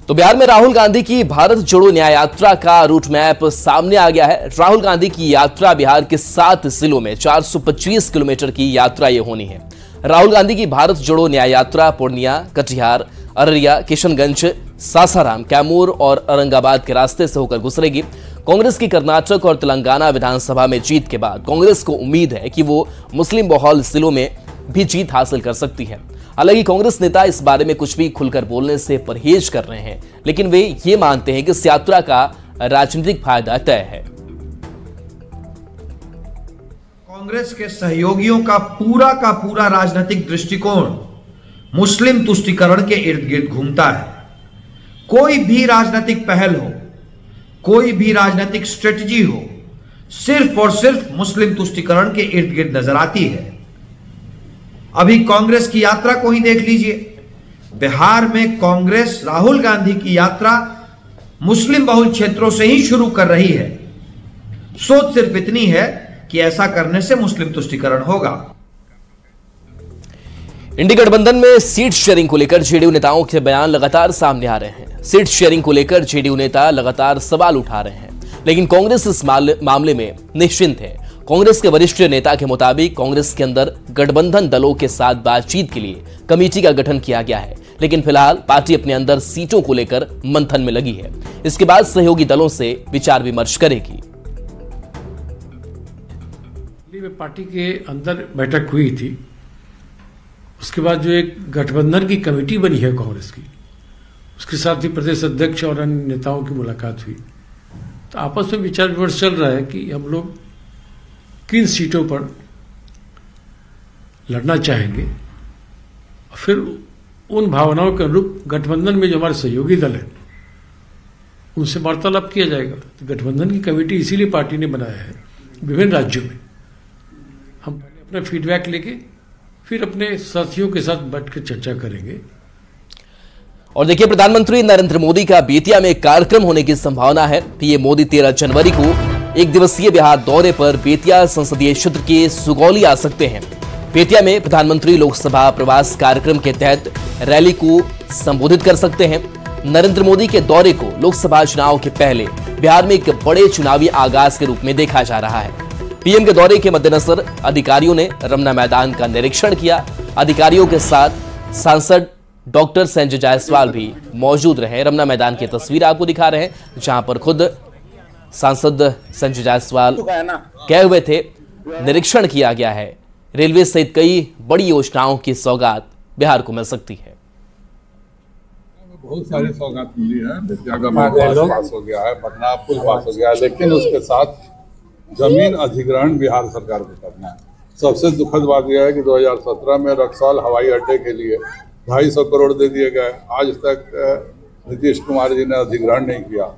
तो बिहार में राहुल गांधी की भारत जोड़ो न्याय यात्रा का रूट मैप सामने आ गया है। राहुल गांधी की यात्रा बिहार के 7 जिलों में 425 किलोमीटर की यात्रा ये होनी है। राहुल गांधी की भारत जोड़ो न्याय यात्रा पूर्णिया, कटिहार, अररिया, किशनगंज, सासाराम, कैमूर और औरंगाबाद के रास्ते से होकर गुजरेगी। कांग्रेस की कर्नाटक और तेलंगाना विधानसभा में जीत के बाद कांग्रेस को उम्मीद है कि वो मुस्लिम बहुल जिलों में भी जीत हासिल कर सकती है। हालांकि कांग्रेस नेता इस बारे में कुछ भी खुलकर बोलने से परहेज कर रहे हैं, लेकिन वे ये मानते हैं कि इस यात्रा का राजनीतिक फायदा तय है। कांग्रेस के सहयोगियों का पूरा राजनीतिक दृष्टिकोण मुस्लिम तुष्टीकरण के इर्द गिर्द घूमता है। कोई भी राजनीतिक पहल हो, कोई भी राजनीतिक स्ट्रेटजी हो, सिर्फ और सिर्फ मुस्लिम तुष्टीकरण के इर्द गिर्द नजर आती है। अभी कांग्रेस की यात्रा को ही देख लीजिए। बिहार में कांग्रेस राहुल गांधी की यात्रा मुस्लिम बहुल क्षेत्रों से ही शुरू कर रही है। सोच सिर्फ इतनी है कि ऐसा करने से मुस्लिम तुष्टीकरण होगा। इंडी गठबंधन में सीट शेयरिंग को लेकर जेडीयू नेताओं के बयान लगातार सामने आ रहे हैं। सीट शेयरिंग को लेकर जेडीयू नेता लगातार सवाल उठा रहे हैं, लेकिन कांग्रेस इस मामले में निश्चिंत है। कांग्रेस के वरिष्ठ नेता के मुताबिक कांग्रेस के अंदर गठबंधन दलों के साथ बातचीत के लिए कमेटी का गठन किया गया है, लेकिन फिलहाल पार्टी अपने अंदर सीटों को लेकर मंथन में लगी है। इसके बाद सहयोगी दलों से विचार विमर्श करेगी। पार्टी के अंदर बैठक हुई थी, उसके बाद जो एक गठबंधन की कमेटी बनी है कांग्रेस की, उसके साथ ही प्रदेश अध्यक्ष और अन्य नेताओं की मुलाकात हुई। तो आपस में विचार विमर्श चल रहा है कि हम लोग किन सीटों पर लड़ना चाहेंगे, और फिर उन भावनाओं के अनुरूप गठबंधन में जो हमारे सहयोगी दल हैं उनसे वार्तालाप किया जाएगा। तो गठबंधन की कमेटी इसीलिए पार्टी ने बनाया है विभिन्न राज्यों में। हम अपना फीडबैक लेके फिर अपने साथियों के साथ बैठकर चर्चा करेंगे। और देखिए, प्रधानमंत्री नरेंद्र मोदी का बेतिया में कार्यक्रम होने की संभावना है। पीएम मोदी 13 जनवरी को एक दिवसीय बिहार दौरे पर बेतिया संसदीय क्षेत्र के सुगौली आ सकते हैं। बेतिया में प्रधानमंत्री लोकसभा प्रवास कार्यक्रम के तहत रैली को संबोधित कर सकते हैं। नरेंद्र मोदी के दौरे को लोकसभा चुनाव के पहले बिहार में एक बड़े चुनावी आगाज के रूप में देखा जा रहा है। पीएम के दौरे के मद्देनजर अधिकारियों ने रमना मैदान का निरीक्षण किया। अधिकारियों के साथ सांसद डॉक्टर संजय जायसवाल भी मौजूद रहे। रमना मैदान की तस्वीर आपको दिखा रहे हैं, जहां पर खुद सांसद संजय जायसवाल गए हुए थे। निरीक्षण किया गया है। रेलवे सहित कई बड़ी योजनाओं की सौगात बिहार को मिल सकती है। बहुत सारी सौगात मिली है। बेतिया का पास हो गया है, पटना पुल पास हो गया है, लेकिन उसके साथ जमीन अधिग्रहण बिहार सरकार को करना है। सबसे दुखद बात यह है कि 2017 में रक्सौल हवाई अड्डे के लिए 250 करोड़ दे दिए गए। आज तक नीतीश कुमार जी ने अधिग्रहण नहीं किया।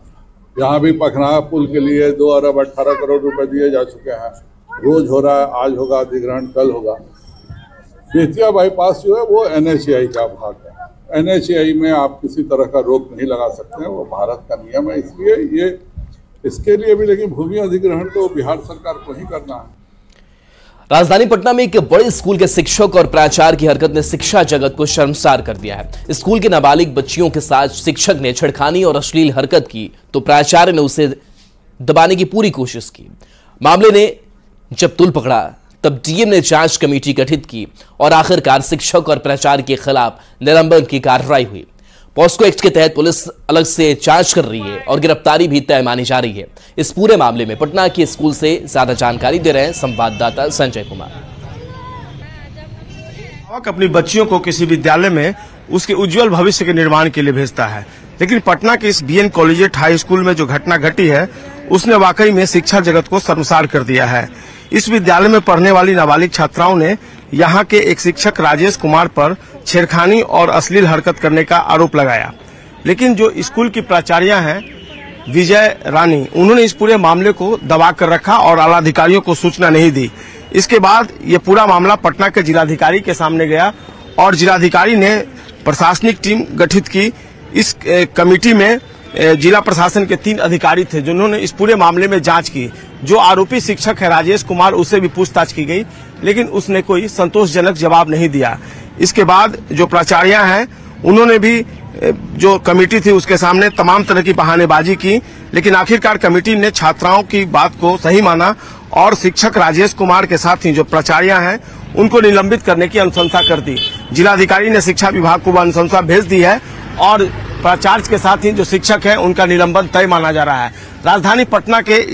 यहाँ भी पखना पुल के लिए 2 अरब 18 करोड़ रुपए दिए जा चुके हैं। रोज हो रहा है, आज होगा अधिग्रहण, कल होगा। बेतिया बाईपास जो है वो NHAI का भाग है। NHAI में आप किसी तरह का रोक नहीं लगा सकते हैं, वो भारत का नियम है। इसलिए ये इसके लिए भी, लेकिन भूमि अधिग्रहण तो बिहार सरकार को ही करना है। राजधानी पटना में एक बड़े स्कूल के शिक्षक और प्राचार्य की हरकत ने शिक्षा जगत को शर्मसार कर दिया है। स्कूल के नाबालिग बच्चियों के साथ शिक्षक ने छेड़खानी और अश्लील हरकत की तो प्राचार्य ने उसे दबाने की पूरी कोशिश की। मामले ने जब तुल पकड़ा तब डीएम ने जांच कमेटी गठित की और आखिरकार शिक्षक और प्राचार्य के खिलाफ निलंबन की कार्रवाई हुई। पॉस्को एक्ट के तहत पुलिस अलग से जांच कर रही है और गिरफ्तारी भी तय मानी जा रही है। इस पूरे मामले में पटना के स्कूल से ज्यादा जानकारी दे रहे हैं संवाददाता संजय कुमार। अपनी बच्चियों को किसी विद्यालय में उसके उज्जवल भविष्य के निर्माण के लिए भेजता है, लेकिन पटना के इस बीएन कॉलेजिएट हाई स्कूल में जो घटना घटी है उसने वाकई में शिक्षा जगत को शर्मसार कर दिया है। इस विद्यालय में पढ़ने वाली नाबालिग छात्राओं ने यहाँ के एक शिक्षक राजेश कुमार पर छेड़खानी और अश्लील हरकत करने का आरोप लगाया, लेकिन जो स्कूल की प्राचार्य हैं विजय रानी, उन्होंने इस पूरे मामले को दबा कर रखा और आला अधिकारियों को सूचना नहीं दी। इसके बाद ये पूरा मामला पटना के जिलाधिकारी के सामने गया और जिलाधिकारी ने प्रशासनिक टीम गठित की। इस कमेटी में जिला प्रशासन के 3 अधिकारी थे जिन्होंने इस पूरे मामले में जांच की। जो आरोपी शिक्षक है राजेश कुमार, उससे भी पूछताछ की गई, लेकिन उसने कोई संतोषजनक जवाब नहीं दिया। इसके बाद जो प्राचार्य हैं उन्होंने भी जो कमेटी थी उसके सामने तमाम तरह की बहानेबाजी की, लेकिन आखिरकार कमेटी ने छात्राओं की बात को सही माना और शिक्षक राजेश कुमार के साथ ही जो प्राचार्य हैं उनको निलंबित करने की अनुशंसा कर दी। जिलाधिकारी ने शिक्षा विभाग को अनुशंसा भेज दी है और प्राचार्य के साथ ही जो शिक्षक है उनका निलंबन तय माना जा रहा है। राजधानी पटना के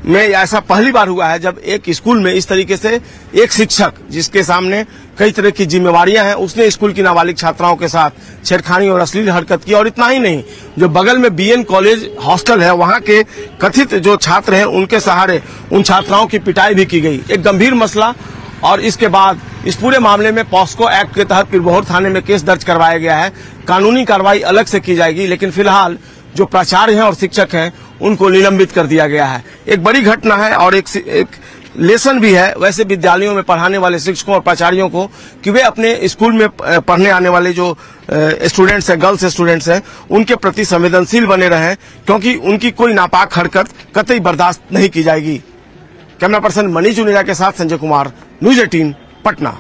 में ऐसा पहली बार हुआ है जब एक स्कूल में इस तरीके से एक शिक्षक जिसके सामने कई तरह की जिम्मेवारियां हैं, उसने स्कूल की नाबालिग छात्राओं के साथ छेड़खानी और अश्लील हरकत की। और इतना ही नहीं, जो बगल में बीएन कॉलेज हॉस्टल है वहां के कथित जो छात्र हैं उनके सहारे उन छात्राओं की पिटाई भी की गई। एक गंभीर मसला। और इसके बाद इस पूरे मामले में पॉस्को एक्ट के तहत पिरबोहर थाने में केस दर्ज करवाया गया है। कानूनी कार्रवाई अलग से की जाएगी, लेकिन फिलहाल जो प्राचार्य हैं और शिक्षक हैं उनको निलंबित कर दिया गया है। एक बड़ी घटना है और एक लेसन भी है वैसे विद्यालयों में पढ़ाने वाले शिक्षकों और प्राचार्यों को कि वे अपने स्कूल में पढ़ने आने वाले जो स्टूडेंट्स हैं, गर्ल्स स्टूडेंट्स हैं, उनके प्रति संवेदनशील बने रहें, क्योंकि उनकी कोई नापाक हरकत कतई बर्दाश्त नहीं की जाएगी। कैमरा पर्सन मनीष जुनेजा के साथ संजय कुमार, न्यूज 18 पटना।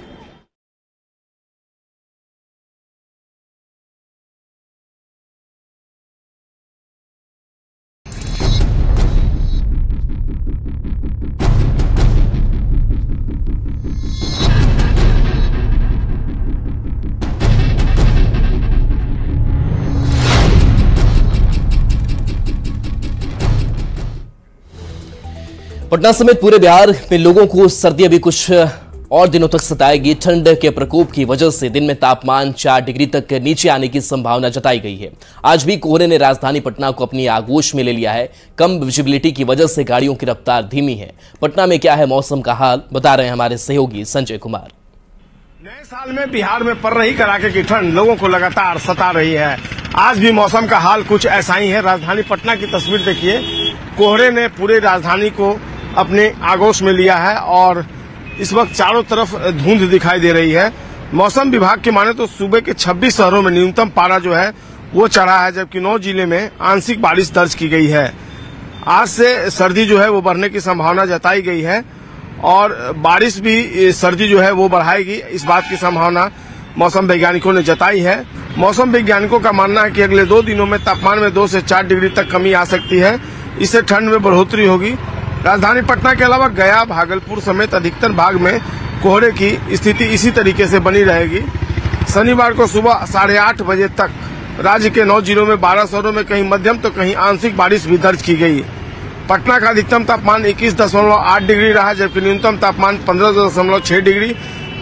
पटना समेत पूरे बिहार में लोगों को सर्दी अभी कुछ और दिनों तक सताएगी। ठंड के प्रकोप की वजह से दिन में तापमान 4 डिग्री तक नीचे आने की संभावना जताई गई है। आज भी कोहरे ने राजधानी पटना को अपनी आगोश में ले लिया है। कम विजिबिलिटी की वजह से गाड़ियों की रफ्तार धीमी है। पटना में क्या है मौसम का हाल, बता रहे हैं हमारे सहयोगी संजय कुमार। नए साल में बिहार में पड़ रही कड़ाके की ठंड लोगों को लगातार सता रही है। आज भी मौसम का हाल कुछ ऐसा ही है। राजधानी पटना की तस्वीर देखिए, कोहरे ने पूरे राजधानी को अपने आगोश में लिया है और इस वक्त चारों तरफ धुंध दिखाई दे रही है। मौसम विभाग के माने तो सूबे के 26 शहरों में न्यूनतम पारा जो है वो चढ़ा है, जबकि 9 जिले में आंशिक बारिश दर्ज की गई है। आज से सर्दी जो है वो बढ़ने की संभावना जताई गई है और बारिश भी सर्दी जो है वो बढ़ाएगी, इस बात की संभावना मौसम वैज्ञानिकों ने जताई है। मौसम वैज्ञानिकों का मानना है कि अगले 2 दिनों में तापमान में 2 से 4 डिग्री तक कमी आ सकती है। इससे ठंड में बढ़ोतरी होगी। राजधानी पटना के अलावा गया, भागलपुर समेत अधिकतर भाग में कोहरे की स्थिति इसी तरीके से बनी रहेगी। शनिवार को सुबह 8:30 बजे तक राज्य के 9 जिलों में 12 शहरों में कहीं मध्यम तो कहीं आंशिक बारिश भी दर्ज की गई। पटना का अधिकतम तापमान 21.8 डिग्री रहा, जबकि न्यूनतम तापमान 15.6 डिग्री।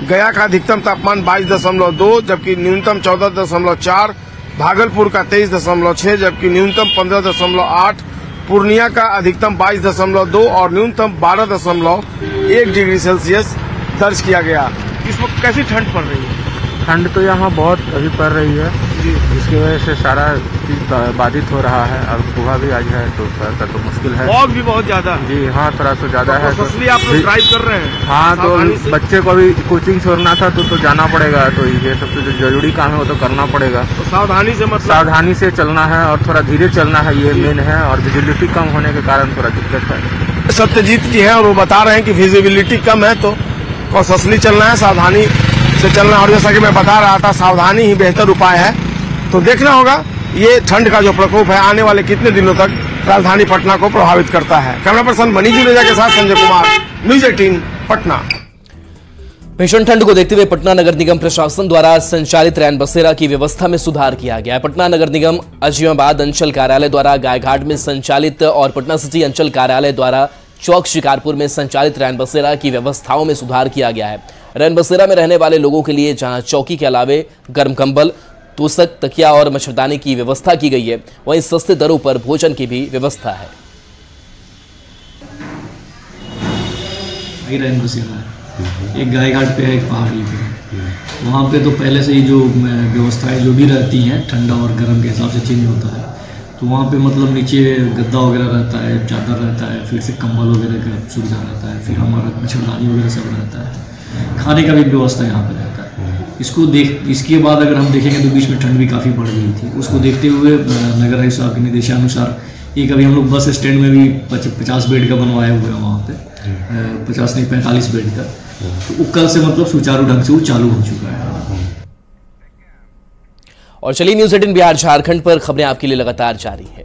गया का अधिकतम तापमान 22.2, जबकि न्यूनतम 14.4। भागलपुर का 23.6, जबकि न्यूनतम 15.8। पूर्णिया का अधिकतम 22.2 और न्यूनतम 12.1 डिग्री सेल्सियस दर्ज किया गया। इस वक्त कैसी ठंड पड़ रही है? ठंड तो यहाँ बहुत अभी पड़ रही है, जिसकी वजह से सारा चीज बाधित हो रहा है। और सुबह भी आज है तो थोड़ा सा तो मुश्किल है। फॉग भी बहुत ज्यादा है। जी हाँ, थोड़ा सा ज्यादा है। तो इसलिए आप लोग ड्राइव कर रहे हैं? हाँ, तो बच्चे को भी कोचिंग छोड़ना था तो जाना पड़ेगा। तो ये सबसे जो जरूरी काम है वो तो करना पड़ेगा। तो सावधानी से सावधानी से चलना है और थोड़ा धीरे चलना है, ये मेन है। और विजिबिलिटी कम होने के कारण थोड़ा दिक्कत है। सत्यजीत जी है और वो बता रहे हैं कि विजिबिलिटी कम है तो कॉशसली चलना है, सावधानी से चलना। और जैसा कि मैं बता रहा था, सावधानी ही बेहतर उपाय है। तो देखना होगा ये ठंड का जो प्रकोप है आने वाले कितने दिनों तक राजधानी पटना को प्रभावित करता है। कैमरा पर्सन मनीष जुनेजा के साथ संजय कुमार, न्यूज 18 पटना। भीषण ठंड को देखते हुए पटना नगर निगम प्रशासन द्वारा संचालित रैन बसेरा की व्यवस्था में सुधार किया गया है। पटना नगर निगम अजीमाबाद अंचल कार्यालय द्वारा गायघाट में संचालित और पटना सिटी अंचल कार्यालय द्वारा चौक शिकारपुर में संचालित रैन बसेरा की व्यवस्थाओं में सुधार किया गया है। रैन बसेरा में रहने वाले लोगों के लिए जहां चौकी के अलावे गर्म कंबल, तोशक, तकिया और मच्छरदानी की व्यवस्था की गई है, वहीं सस्ते दरों पर भोजन की भी व्यवस्था है। रैन बसेरा है, एक गायघाट पे है, एक पहाड़ी पे है। वहाँ पे तो पहले से ही जो व्यवस्थाएं जो भी रहती हैं ठंडा और गर्म के हिसाब से चेंज होता है। तो वहाँ पे मतलब नीचे गद्दा वगैरह रहता है, चादर रहता है, फिर से कंबल वगैरह का सुविधा रहता है, फिर हमारा मच्छरदानी वगैरह सब रहता है। खाने का भी व्यवस्था यहाँ पे रहता है। इसके बाद अगर हम देखेंगे तो बीच में ठंड भी काफ़ी बढ़ गई थी। उसको देखते हुए नगर आयुक्त साहब के निर्देशानुसार एक अभी हम लोग बस स्टैंड में भी 50 बेड का बनवाए हुए हैं। वहाँ पे 50 नहीं 45 बेड का, तो कल से मतलब सुचारू ढंग से वो चालू हो चुका है। और चलिए न्यूज़ 18 बिहार झारखंड पर खबरें आपके लिए लगातार जारी है।